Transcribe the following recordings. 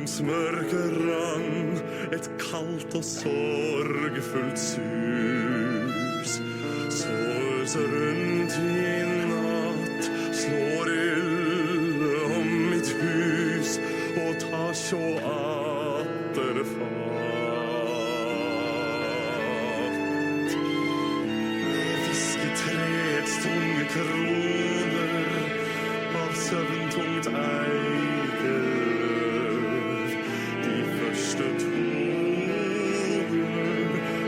Mens mørket rang et kaldt og sorgfullt sus. Så øser rundt i natt, slår ille om mitt hus, og tar så atter fatt. Med fisketræets tunge kroner, av søvntungt eikeløv, de første toner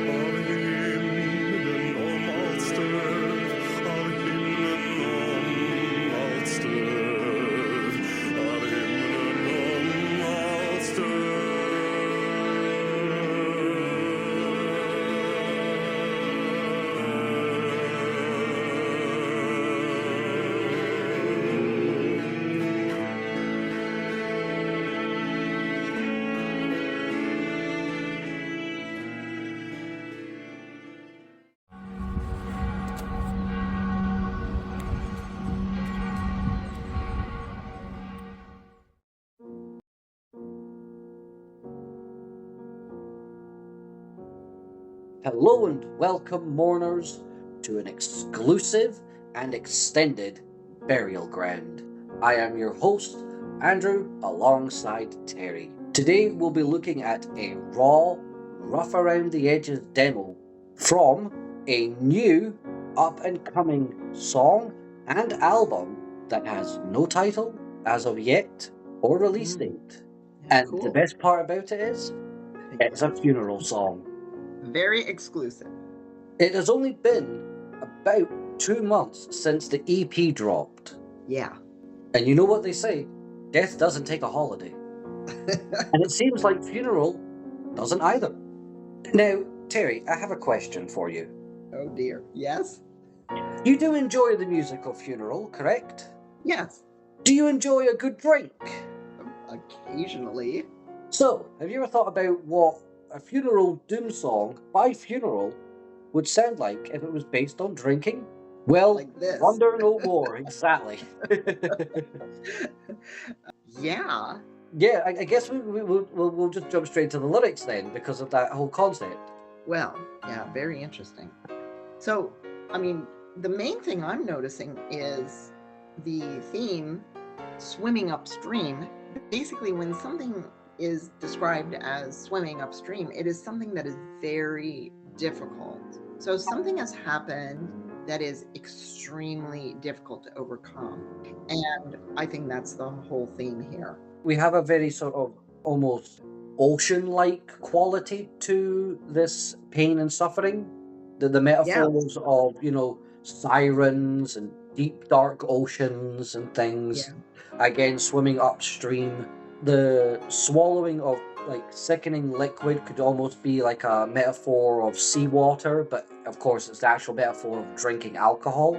av himmelen om alt støv, av himmelen om alt støv, av himmelen om alt støv. Hello and welcome, mourners, to an exclusive and extended burial ground. I am your host, Andrew, alongside Terry. Today we'll be looking at a raw, rough around the edges demo from a new up-and-coming song and album that has no title as of yet or release date. And Cool. the best part about it is, it's a funeral song. Very exclusive. It has only been about 2 months since the EP dropped. Yeah. And you know what they say, death doesn't take a holiday. And it seems like Funeral doesn't either. Now, Terry, I have a question for you. Oh dear. Yes? You do enjoy the music of Funeral, correct? Yes. Do you enjoy a good drink? Occasionally. So, have you ever thought about what a funeral doom song by Funeral would sound like if it was based on drinking? Well, Like this. wonder no more, exactly. Yeah. Yeah, I guess we'll just jump straight to the lyrics then, because of that whole concept. Well, yeah, very interesting. So, I mean, the main thing I'm noticing is the theme, swimming upstream. Basically, when something is described as swimming upstream, it is something that is very difficult. So something has happened that is extremely difficult to overcome. And I think that's the whole theme here. We have a very sort of almost ocean-like quality to this pain and suffering. The metaphors of, sirens and deep dark oceans and things. Yeah. Again, swimming upstream. The swallowing of sickening liquid could almost be like a metaphor of seawater, but of course it's the actual metaphor of drinking alcohol.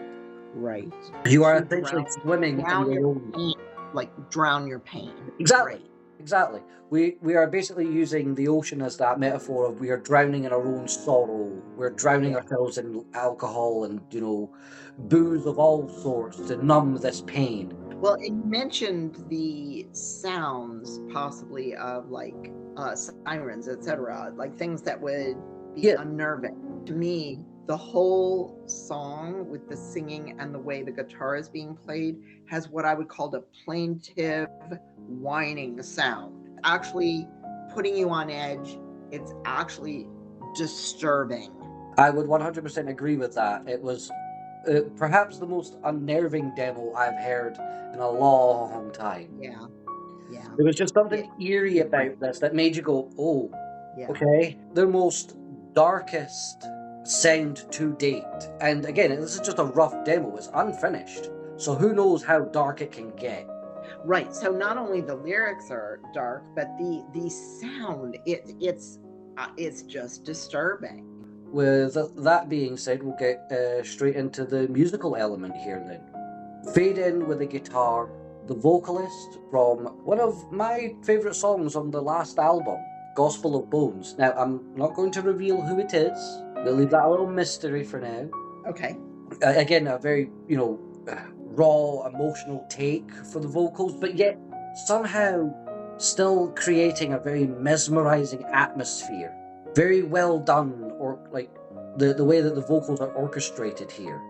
Right. You are So essentially swimming in drown your your own... pain, like drown your pain. Exactly. Right. Exactly. We are basically using the ocean as that metaphor of we are drowning in our own sorrow. We're drowning ourselves in alcohol and, booze of all sorts to numb this pain. Well, it mentioned the sounds possibly of sirens, etc., like things that would be unnerving. To me, the whole song with the singing and the way the guitar is being played has what I would call a plaintive, whining sound. Actually putting you on edge. It's actually disturbing. I would 100% agree with that. It was perhaps the most unnerving demo I've heard in a long time. Yeah. There was just something eerie about this that made you go, oh, okay. The most darkest sound to date. And again, this is just a rough demo. It's unfinished. So who knows how dark it can get. Right. So not only the lyrics are dark, but the sound, it's just disturbing. With that being said, we'll get straight into the musical element here then. Fade in with the guitar, the vocalist from one of my favourite songs on the last album, Gospel of Bones. Now, I'm not going to reveal who it is. We'll leave that a little mystery for now. Okay. Again, a very, raw, emotional take for the vocals, but yet somehow still creating a very mesmerizing atmosphere. Very well done, or like the way that the vocals are orchestrated here.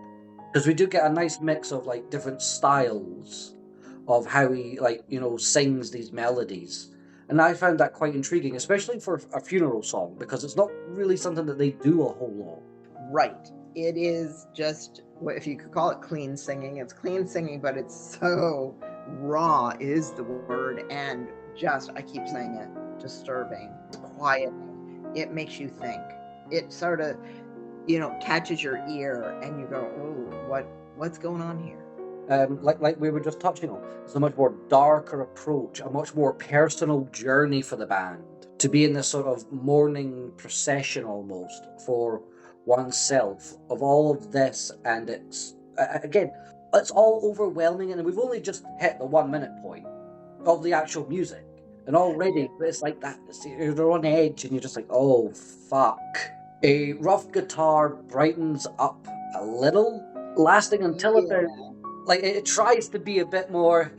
Because we do get a nice mix of like different styles of how he sings these melodies. And I found that quite intriguing, especially for a funeral song, because it's not really something that they do a whole lot. Right. It is just, if you could call it clean singing, it's clean singing, but it's so raw is the word. And just, I keep saying it, disturbing, quieting. It makes you think. It sort of, catches your ear and you go, oh, what's going on here? Like we were just touching on, it's a much more darker approach, a much more personal journey for the band to be in this sort of mourning procession almost for oneself of all of this, and it's again, it's all overwhelming, and we've only just hit the 1 minute point of the actual music, and already it's like that. You're on edge, and you're just like, oh fuck. A rough guitar brightens up a little, lasting until about like it tries to be a bit more,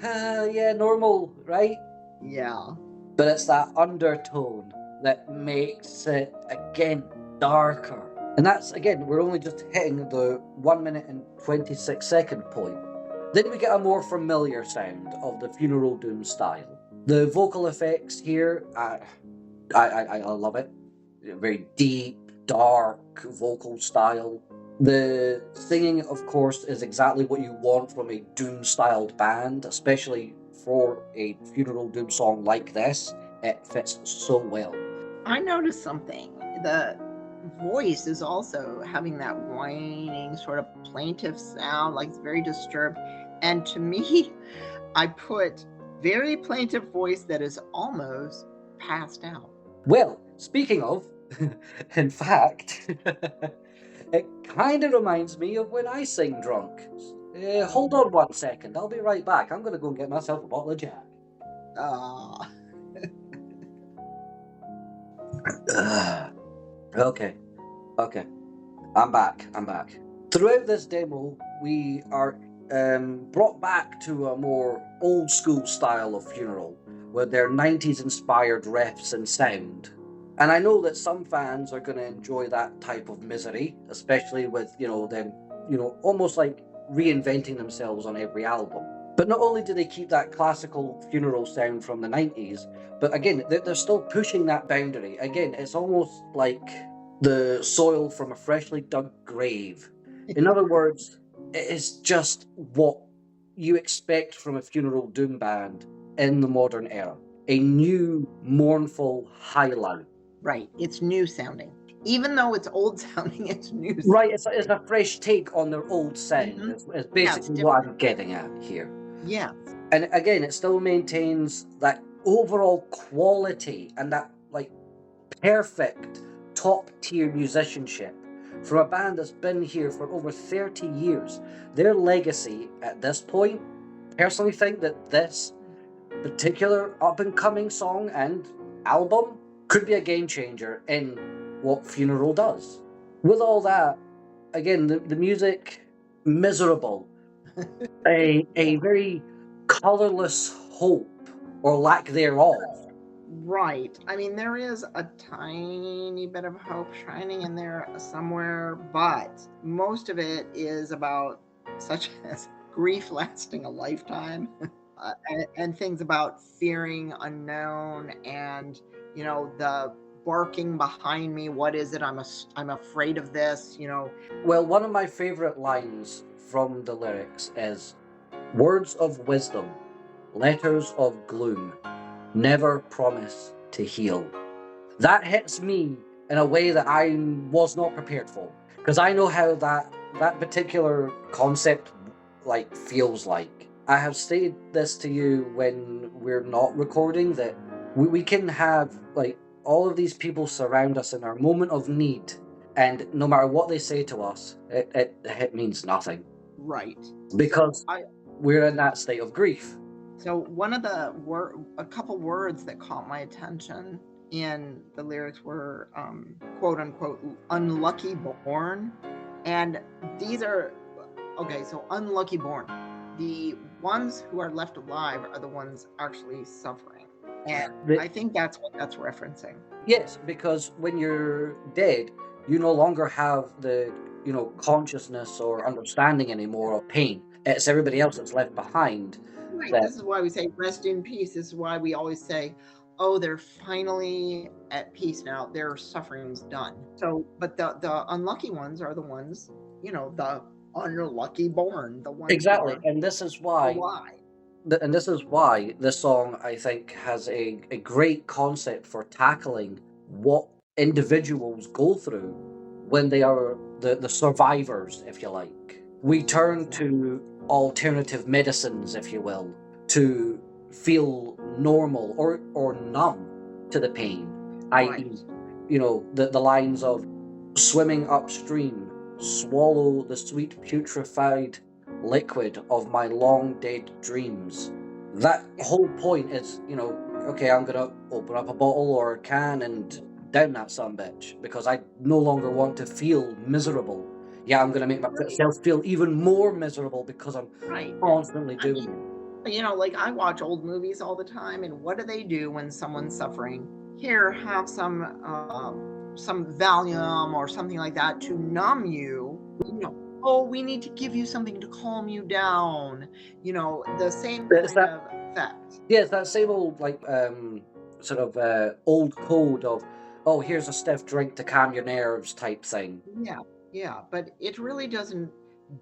normal, right? Yeah. But it's that undertone that makes it, again, darker. And that's, again, we're only just hitting the 1 minute and 26-second point. Then we get a more familiar sound of the Funeral Doom style. The vocal effects here, I love it. Very deep, dark vocal style. The singing, of course, is exactly what you want from a Doom-styled band, especially for a Funeral Doom song like this. It fits so well. I noticed something. The voice is also having that whining, sort of plaintive sound, like it's very disturbed. And to me, I put very plaintive voice that is almost passed out. Well, speaking of, in fact, it kind of reminds me of when I sing drunk. Hold on 1 second, I'll be right back. I'm going to go and get myself a bottle of Jack. Okay. I'm back. Throughout this demo, we are brought back to a more old school style of funeral, with their 90s inspired riffs and sound. And I know that some fans are going to enjoy that type of misery, especially with, them, almost like reinventing themselves on every album. But not only do they keep that classical funeral sound from the 90s, but again, they're still pushing that boundary. Again, it's almost like the soil from a freshly dug grave. In other words, it is just what you expect from a Funeral Doom band in the modern era. A new, mournful highlight. Right, it's new sounding. Even though it's old sounding, it's new sounding. Right, it's a fresh take on their old sound. Mhm. It's basically what I'm getting at here. Yeah. And again, it still maintains that overall quality and that like perfect top tier musicianship from a band that's been here for over 30 years. Their legacy at this point, personally think that this particular up and coming song and album could be a game changer in what Funeral does. With all that, again, the music, miserable. a very colorless hope, or lack thereof. Right. I mean, there is a tiny bit of hope shining in there somewhere, but most of it is about such as grief lasting a lifetime, and things about fearing unknown, and the barking behind me. What is it? I'm afraid of this. Well, one of my favorite lines from the lyrics is, "Words of wisdom, letters of gloom, never promise to heal." That hits me in a way that I was not prepared for, because I know how that particular concept feels like. I have stated this to you when we're not recording, that we can have all of these people surround us in our moment of need, and no matter what they say to us, it means nothing. Right. Because we're in that state of grief. So one of a couple words that caught my attention in the lyrics were quote unquote unlucky born. And these are, okay, so unlucky born. The ones who are left alive are the ones actually suffering. And The- I think that's what that's referencing. Yes, because when you're dead, you no longer have the, consciousness or understanding anymore of pain. It's everybody else that's left behind. Right. That This is why we say rest in peace. This is why we always say, oh, they're finally at peace now. Their suffering's done. So, but the unlucky ones are the ones, the unlucky born, the ones who exactly, are and this is why, alive. and this is why this song I think has a great concept for tackling what individuals go through when they are the survivors, if you like. We turn to alternative medicines, if you will, to feel normal or numb to the pain, i.e., Right. the lines of swimming upstream, swallow the sweet putrefied liquid of my long dead dreams. That whole point is, okay, I'm gonna open up a bottle or a can and down that sumbitch because I no longer want to feel miserable. Yeah, I'm gonna make myself feel even more miserable because I'm Right. constantly I doing mean, it. like I watch old movies all the time, and what do they do when someone's suffering? Here, have some Valium or something like that to numb you. Oh, we need to give you something to calm you down. The same It's kind that, of effect. yeah, it's that same old like sort of old code of, oh, here's a stiff drink to calm your nerves type thing. Yeah, yeah, but it really doesn't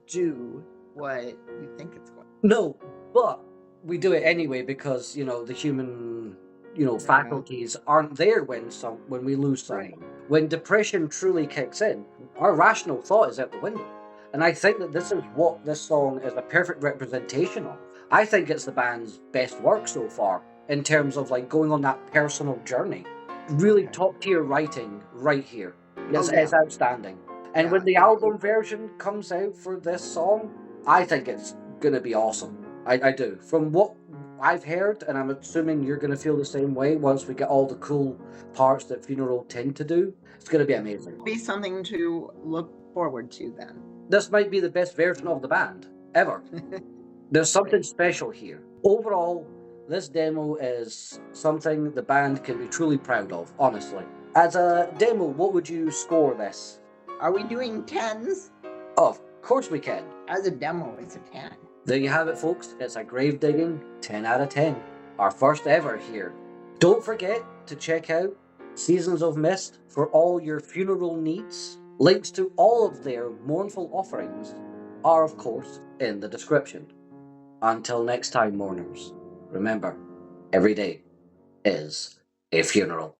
do what you think it's going. No, but we do it anyway because the human faculties aren't there when we lose someone. Right. When depression truly kicks in, our rational thought is out the window. And I think that this is what this song is a perfect representation of. I think it's the band's best work so far in terms of like going on that personal journey. Really Okay. top tier writing right here. It's, Oh, yeah. it's outstanding. And Yeah, when the it- album version comes out for this song, I think it's gonna be awesome. I do. From what I've heard, and I'm assuming you're gonna feel the same way once we get all the cool parts that Funeral tend to do, it's gonna be amazing. Be something to look forward to then. This might be the best version of the band ever. There's something special here. Overall, this demo is something the band can be truly proud of, honestly. As a demo, what would you score this? Are we doing tens? Of course we can. As a demo, it's a 10. There you have it, folks. It's a grave digging 10 out of 10. Our first ever here. Don't forget to check out Seasons of Mist for all your funeral needs. Links to all of their mournful offerings are, of course, in the description. Until next time, mourners, remember, every day is a funeral.